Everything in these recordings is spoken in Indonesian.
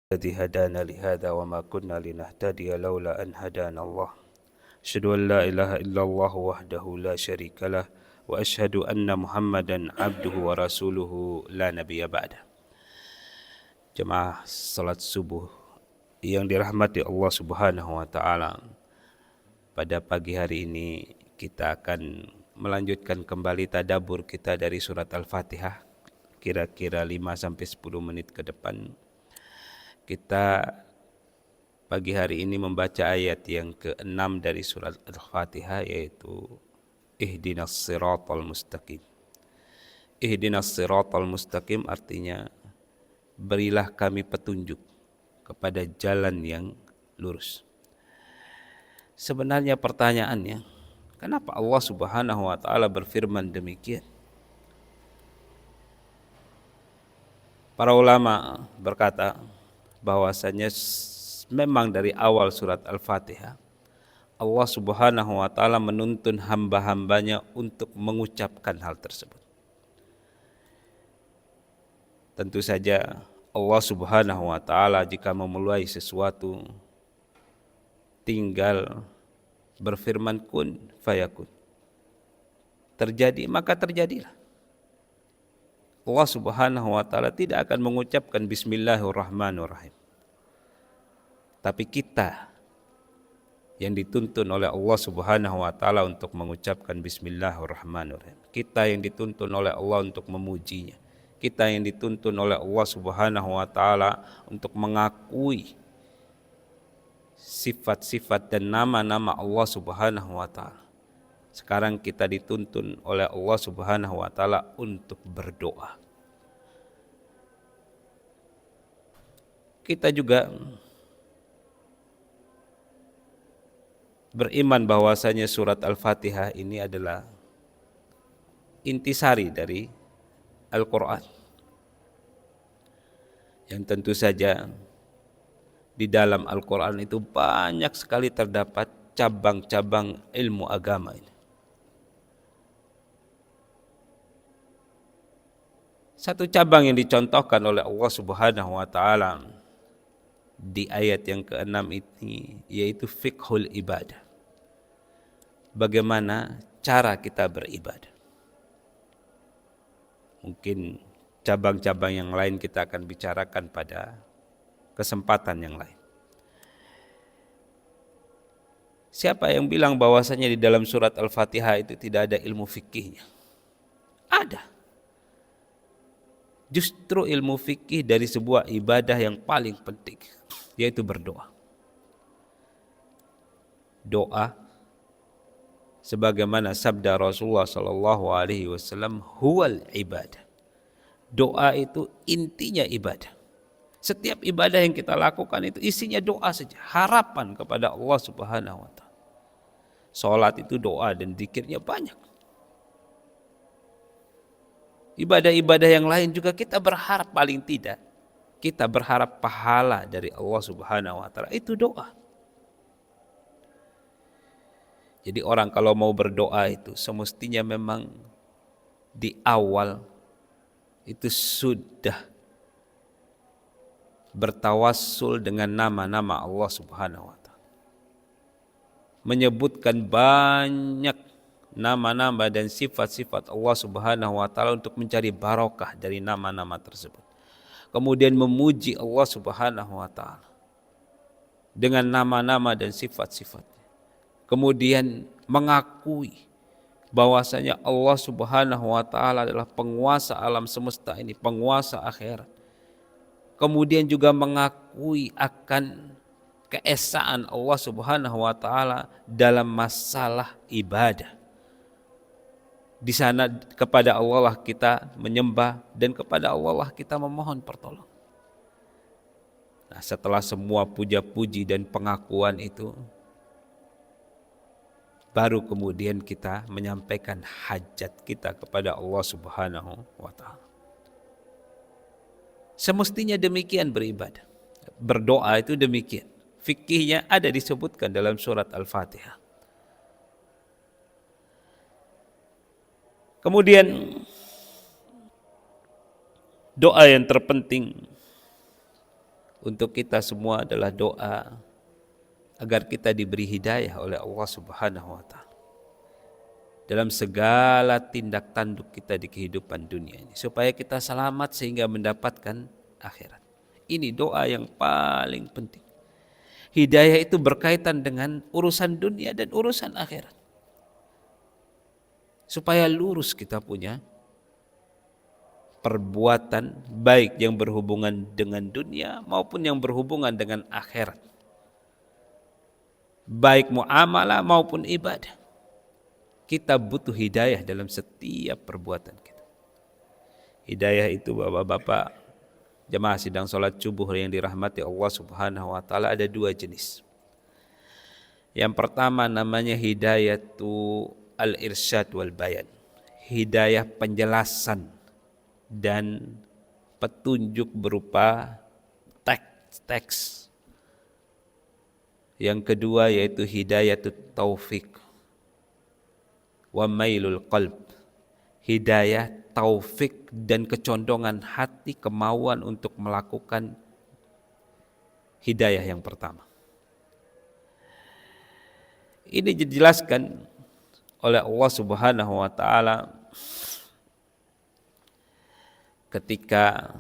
الذي هدانا لهذا وما كنا لنهتدي لولا أن هدانا الله أشهد أن لا إله إلا الله وحده لا شريك له وأشهد أن محمدا عبده ورسوله لا نبي بعده. Jemaah salat subuh yang dirahmati Allah Subhanahu wa taala. Pada pagi hari ini kita akan melanjutkan kembali tadabbur kita dari surat Al-Fatihah. Kira-kira 5 sampai 10 menit ke depan. Kita pagi hari ini membaca ayat yang ke-6 dari surat Al-Fatihah, yaitu Ihdinas siratal mustaqim. Ihdinas siratal mustaqim artinya berilah kami petunjuk kepada jalan yang lurus. Sebenarnya pertanyaannya, kenapa Allah Subhanahu wa taala berfirman demikian? Para ulama berkata bahwasanya memang dari awal surat Al-Fatihah Allah Subhanahu wa taala menuntun hamba-hambanya untuk mengucapkan hal tersebut. Tentu saja Allah Subhanahu wa taala jika memulai sesuatu tinggal berfirman kun fayakun. Terjadi maka terjadilah. Allah Subhanahu wa taala tidak akan mengucapkan bismillahirrahmanirrahim. Tapi kita yang dituntun oleh Allah Subhanahu wa taala untuk mengucapkan bismillahirrahmanirrahim. Kita yang dituntun oleh Allah untuk memujinya. Kita yang dituntun oleh Allah Subhanahu wa taala untuk mengakui sifat-sifat dan nama-nama Allah Subhanahu wa taala. Sekarang kita dituntun oleh Allah Subhanahu wa taala untuk berdoa. Kita juga beriman bahwasanya surat Al-Fatihah ini adalah intisari dari Al-Quran, yang tentu saja di dalam Al-Quran itu banyak sekali terdapat cabang-cabang ilmu agama ini. Satu cabang yang dicontohkan oleh Allah Subhanahu wa taala di ayat yang ke-6 ini yaitu fiqhul ibadah. Bagaimana cara kita beribadah. Mungkin cabang-cabang yang lain kita akan bicarakan pada kesempatan yang lain. Siapa yang bilang bahwasanya di dalam surat Al-Fatihah itu tidak ada ilmu fikihnya? Ada. Justru ilmu fikih dari sebuah ibadah yang paling penting, yaitu berdoa. Doa sebagaimana sabda Rasulullah sallallahu alaihi wasallam, huwal ibadah. Doa itu intinya ibadah. Setiap ibadah yang kita lakukan itu isinya doa saja, harapan kepada Allah Subhanahu wa taala. Salat itu doa dan zikirnya banyak. Ibadah-ibadah yang lain juga kita berharap, paling tidak kita berharap pahala dari Allah Subhanahu wa taala, itu doa. Jadi orang kalau mau berdoa itu semestinya memang di awal itu sudah bertawassul dengan nama-nama Allah Subhanahu wa taala. Menyebutkan banyak nama-nama dan sifat-sifat Allah Subhanahu wa taala untuk mencari barokah dari nama-nama tersebut. Kemudian memuji Allah Subhanahu wa taala dengan nama-nama dan sifat-sifatnya. Kemudian mengakui bahwasanya Allah Subhanahu wa taala adalah penguasa alam semesta ini, penguasa akhirat. Kemudian juga mengakui akan keesaan Allah Subhanahu wa taala dalam masalah ibadah. Di sana kepada Allah lah kita menyembah dan kepada Allah lah kita memohon pertolongan. Nah, setelah semua puja-puji dan pengakuan itu, baru kemudian kita menyampaikan hajat kita kepada Allah Subhanahu wa taala. Semestinya demikian beribadah. Berdoa itu demikian. Fikihnya ada disebutkan dalam surat Al-Fatihah. Kemudian doa yang terpenting untuk kita semua adalah doa agar kita diberi hidayah oleh Allah Subhanahu wa taala dalam segala tindak tanduk kita di kehidupan dunia ini, supaya kita selamat sehingga mendapatkan akhirat. Ini doa yang paling penting. Hidayah itu berkaitan dengan urusan dunia dan urusan akhirat. Supaya lurus kita punya perbuatan baik yang berhubungan dengan dunia maupun yang berhubungan dengan akhirat. Baik muamalah maupun ibadah. Kita butuh hidayah dalam setiap perbuatan kita. Hidayah itu bapak-bapak jamaah sidang salat subuh yang dirahmati Allah Subhanahu wa taala ada dua jenis. Yang pertama namanya hidayatu al-irsyad wal bayan. Hidayah penjelasan dan petunjuk berupa teks. Yang kedua yaitu hidayatut taufik wa mailul qalb. Hidayah taufik dan kecondongan hati, kemauan untuk melakukan hidayah yang pertama. Ini dijelaskan oleh Allah Subhanahu wa taala ketika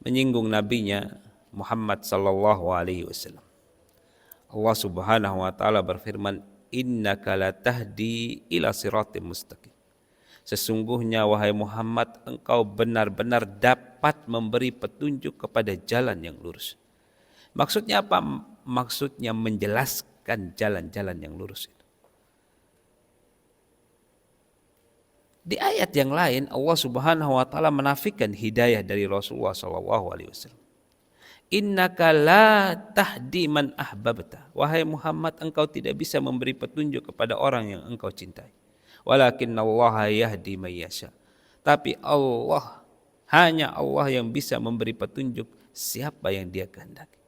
menyinggung nabinya Muhammad sallallahu alaihi wasallam. Allah Subhanahu wa taala berfirman, innaka latahdi ila siratim mustaqim. Sesungguhnya wahai Muhammad, engkau benar-benar dapat memberi petunjuk kepada jalan yang lurus. Maksudnya apa? Maksudnya menjelaskan jalan-jalan yang lurus itu. Di ayat yang lain Allah Subhanahu wa taala menafikan hidayah dari Rasulullah sallallahu alaihi wasallam. Innaka la tahdi man ahbabta. Wahai Muhammad, engkau tidak bisa memberi petunjuk kepada orang yang engkau cintai. Walakinnallaha yahdi may yasha. Tapi hanya Allah yang bisa memberi petunjuk siapa yang Dia kehendaki.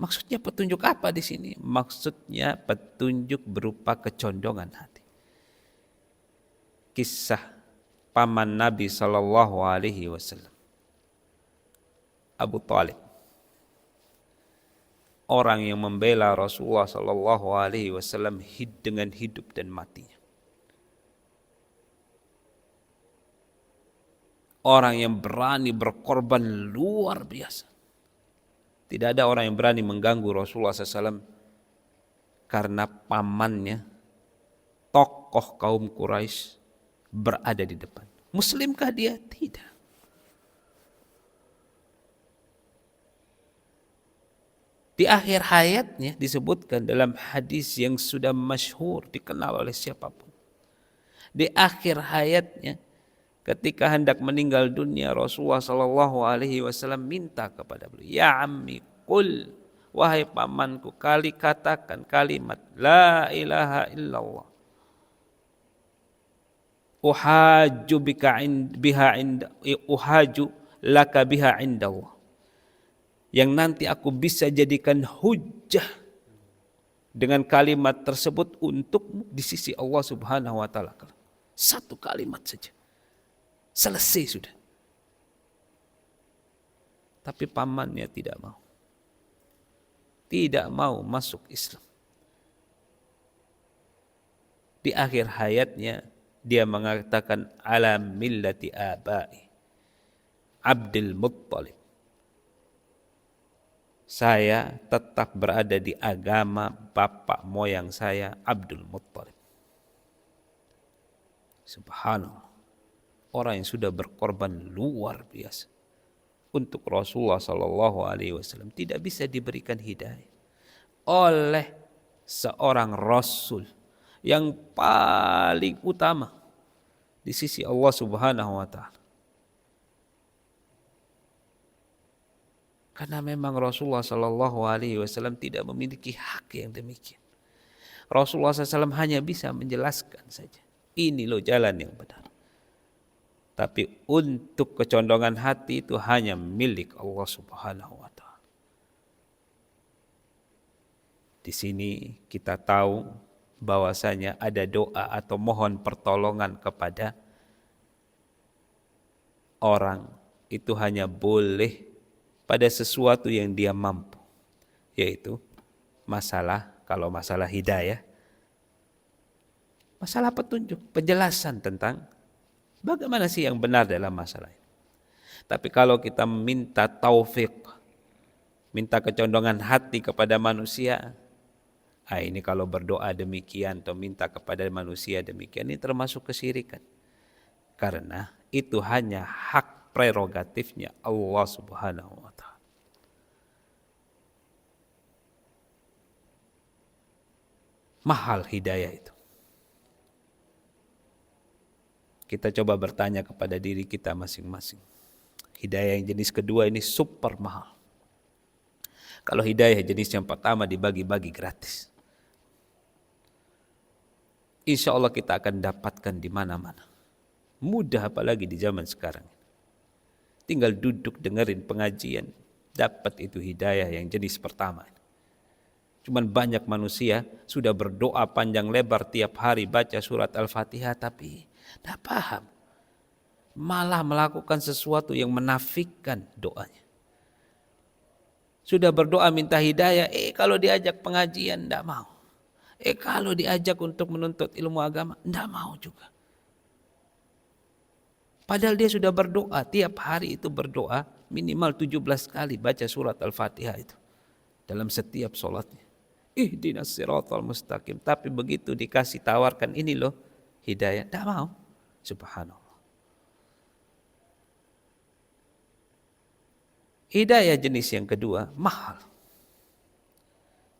Maksudnya petunjuk apa di sini? Maksudnya petunjuk berupa kecondongan hati. Kisah paman Nabi sallallahu alaihi wasallam, Abu Thalib. Orang yang membela Rasulullah sallallahu alaihi wasallam dengan hidup dan matinya. Orang yang berani berkorban luar biasa. Tidak ada orang yang berani mengganggu Rasulullah SAW karena pamannya, tokoh kaum Quraisy, berada di depan. Muslimkah dia? Tidak. Di akhir hayatnya disebutkan dalam hadis yang sudah masyhur, dikenal oleh siapapun. Di akhir hayatnya, ketika hendak meninggal dunia, Rasulullah sallallahu alaihi wasallam minta kepada beliau, "Ya ammi, qul, wahai pamanku, katakan kalimat la ilaha illallah. Uhaju laka biha indallah." Yang nanti aku bisa jadikan hujjah dengan kalimat tersebut untukmu di sisi Allah Subhanahu wa taala. Satu kalimat saja. Selesai sudah. Tapi pamannya tidak mau. Tidak mau masuk Islam. Di akhir hayatnya dia mengatakan ala millati abai Abdul Muttalib. Saya tetap berada di agama bapak moyang saya Abdul Muttalib. Subhanallah. Orang yang sudah berkorban luar biasa untuk Rasulullah sallallahu alaihi wasallam tidak bisa diberikan hidayah oleh seorang rasul yang paling utama di sisi Allah Subhanahu wa taala. Karena memang Rasulullah sallallahu alaihi wasallam tidak memiliki hak yang demikian. Rasulullah SAW hanya bisa menjelaskan saja. Ini loh jalan yang benar. Tapi untuk kecondongan hati itu hanya milik Allah Subhanahu wa taala. Di sini kita tahu bahwasanya ada doa atau mohon pertolongan kepada orang itu hanya boleh pada sesuatu yang dia mampu, yaitu kalau masalah hidayah, masalah petunjuk, penjelasan tentang bagaimana sih yang benar dalam masalah ini. Tapi kalau kita minta taufik, minta kecondongan hati kepada manusia, ini kalau berdoa demikian atau minta kepada manusia demikian, ini termasuk kesyirikan. Karena itu hanya hak prerogatifnya Allah Subhanahu wa Ta'ala. Mahal hidayah itu. Kita coba bertanya kepada diri kita masing-masing. Hidayah yang jenis kedua ini super mahal. Kalau hidayah jenis yang pertama dibagi-bagi gratis, insya Allah kita akan dapatkan di mana-mana. Mudah apalagi di zaman sekarang. Tinggal duduk dengerin pengajian, dapat itu hidayah yang jenis pertama. Cuman banyak manusia sudah berdoa panjang lebar tiap hari baca surat Al-Fatihah tapi tidak paham. Malah melakukan sesuatu yang menafikan doanya. Sudah berdoa minta hidayah, kalau diajak pengajian tidak mau. Kalau diajak untuk menuntut ilmu agama, tidak mau juga. Padahal dia sudah berdoa, tiap hari itu berdoa minimal 17 kali baca surat Al-Fatihah itu. Dalam setiap sholatnya. Ihdinas siratal mustaqim. Tapi begitu dikasih tawarkan ini loh hidayah, tidak mau. Subhanallah. Hidayah jenis yang kedua mahal.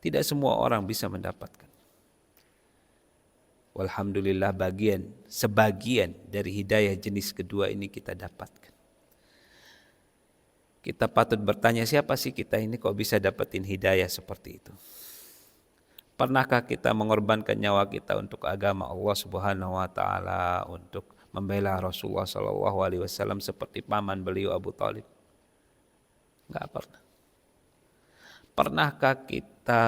Tidak semua orang bisa mendapatkan. Walhamdulillah sebagian dari hidayah jenis kedua ini kita dapatkan. Kita patut bertanya, siapa sih kita ini kok bisa dapetin hidayah seperti itu? Pernahkah kita mengorbankan nyawa kita untuk agama Allah Subhanahu wa Ta'ala, untuk membela Rasulullah Sallallahu Alaihi Wasallam seperti paman beliau Abu Thalib? Enggak pernah. Pernahkah kita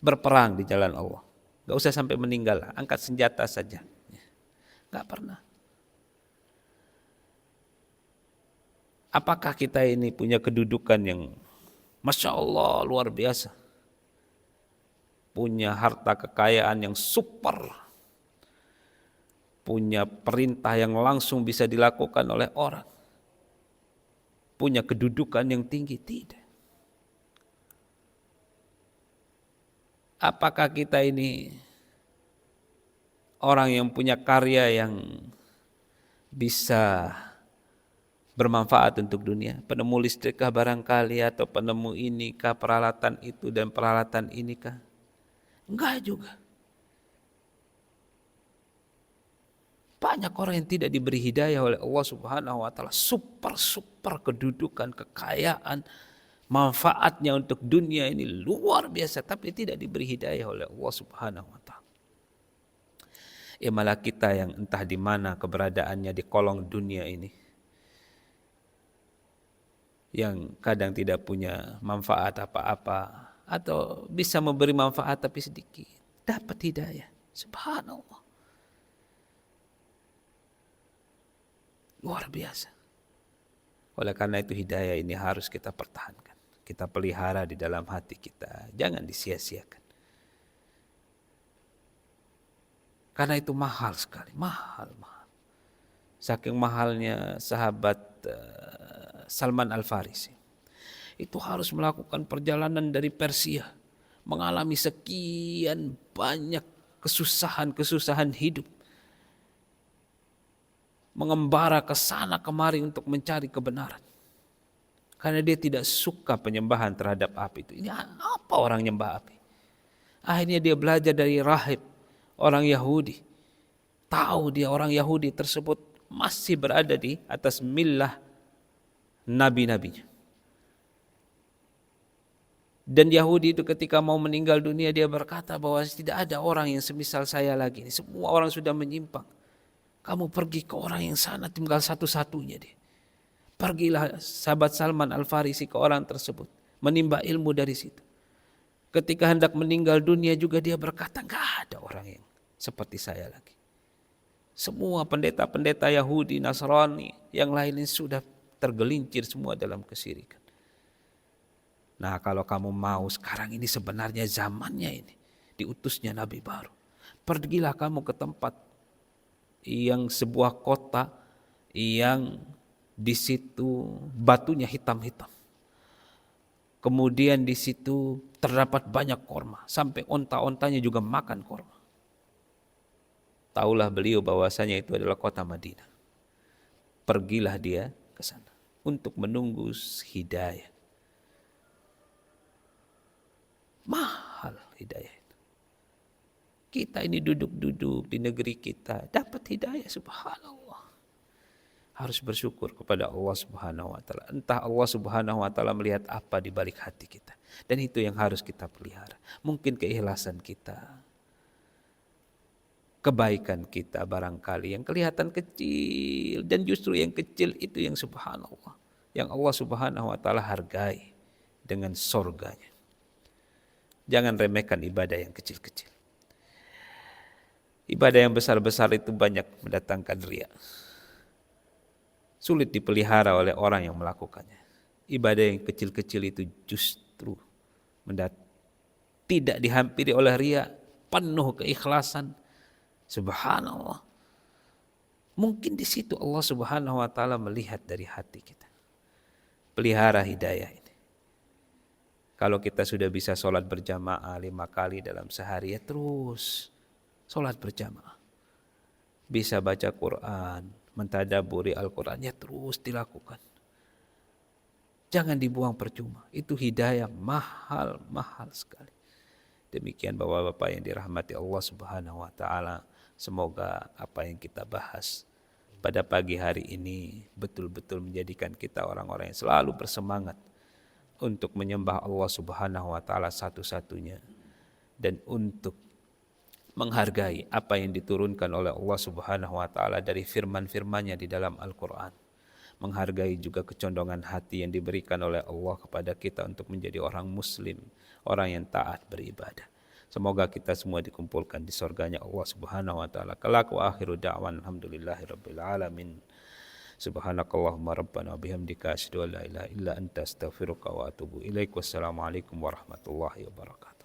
berperang di jalan Allah? Enggak usah sampai meninggal, angkat senjata saja. Enggak pernah. Apakah kita ini punya kedudukan yang Masya Allah luar biasa? Punya harta kekayaan yang super. Punya perintah yang langsung bisa dilakukan oleh orang. Punya kedudukan yang tinggi? Tidak. Apakah kita ini orang yang punya karya yang bisa bermanfaat untuk dunia? Penemu listrikkah barangkali, atau penemu inikah, peralatan itu dan peralatan inikah? Enggak juga. Banyak orang yang tidak diberi hidayah oleh Allah Subhanahu wa Ta'ala. Super kedudukan, kekayaan, manfaatnya untuk dunia ini luar biasa, tapi tidak diberi hidayah oleh Allah Subhanahu wa Ta'ala. Malah kita yang entah di mana keberadaannya di kolong dunia ini, yang kadang tidak punya manfaat apa-apa, atau bisa memberi manfaat tapi sedikit, dapat hidayah. Subhanallah. Luar biasa. Oleh karena itu hidayah ini harus kita pertahankan. Kita pelihara di dalam hati kita. Jangan disia-siakan. Karena itu mahal sekali. Mahal. Saking mahalnya sahabat Salman Al-Farisi. Itu harus melakukan perjalanan dari Persia. Mengalami sekian banyak kesusahan hidup. Mengembara ke sana kemari untuk mencari kebenaran. Karena dia tidak suka penyembahan terhadap api itu. Ini apa orang nyembah api? Akhirnya dia belajar dari rahib, orang Yahudi. Tahu dia orang Yahudi tersebut masih berada di atas millah nabi-nabinya. Dan Yahudi itu ketika mau meninggal dunia, dia berkata bahwa tidak ada orang yang semisal saya lagi. Semua orang sudah menyimpang. Kamu pergi ke orang yang sana, tinggal satu-satunya dia. Pergilah sahabat Salman Al-Farisi ke orang tersebut, menimba ilmu dari situ. Ketika hendak meninggal dunia juga dia berkata, enggak ada orang yang seperti saya lagi. Semua pendeta-pendeta Yahudi, Nasrani, yang lainnya sudah tergelincir semua dalam kesyirikan. Nah, kalau kamu mau sekarang ini sebenarnya zamannya ini, diutusnya Nabi baru. Pergilah kamu ke tempat yang sebuah kota yang di situ batunya hitam-hitam. Kemudian di situ terdapat banyak korma, sampai onta-ontanya juga makan korma. Taulah beliau bahwasanya itu adalah kota Madinah. Pergilah dia ke sana untuk menunggu hidayah. Mahal hidayah itu. Kita ini duduk-duduk di negeri kita, dapat hidayah, subhanallah. Harus bersyukur kepada Allah Subhanahu wa taala. Entah Allah Subhanahu wa taala melihat apa di balik hati kita. Dan itu yang harus kita pelihara. Mungkin keikhlasan kita, kebaikan kita barangkali yang kelihatan kecil, dan justru yang kecil itu yang subhanallah, yang Allah Subhanahu wa taala hargai dengan surganya. Jangan remehkan ibadah yang kecil-kecil. Ibadah yang besar-besar itu banyak mendatangkan riya. Sulit dipelihara oleh orang yang melakukannya. Ibadah yang kecil-kecil itu justru tidak dihampiri oleh riya, penuh keikhlasan. Subhanallah. Mungkin di situ Allah Subhanahu wa taala melihat dari hati kita. Pelihara hidayah ini. Kalau kita sudah bisa sholat berjamaah 5 kali dalam sehari, ya terus sholat berjamaah. Bisa baca Quran, mentadaburi Al-Quran, ya terus dilakukan. Jangan dibuang percuma. Itu hidayah mahal sekali. Demikian Bapak-bapak yang dirahmati Allah Subhanahu wa taala. Semoga apa yang kita bahas pada pagi hari ini betul-betul menjadikan kita orang-orang yang selalu bersemangat untuk menyembah Allah Subhanahu wa taala satu-satunya, dan untuk menghargai apa yang diturunkan oleh Allah Subhanahu wa taala dari firman-firman-Nya di dalam Al-Qur'an. Menghargai juga kecondongan hati yang diberikan oleh Allah kepada kita untuk menjadi orang muslim, orang yang taat beribadah. Semoga kita semua dikumpulkan di surganya Allah Subhanahu wa taala. Kelak wa akhiru da'wan alhamdulillahirabbil alamin. Subhanakallahumma rabbana bihamdika asyhadu an la ilaha illa anta astaghfiruka wa atubu ilaik. Wassalamualaikum warahmatullahi wabarakatuh.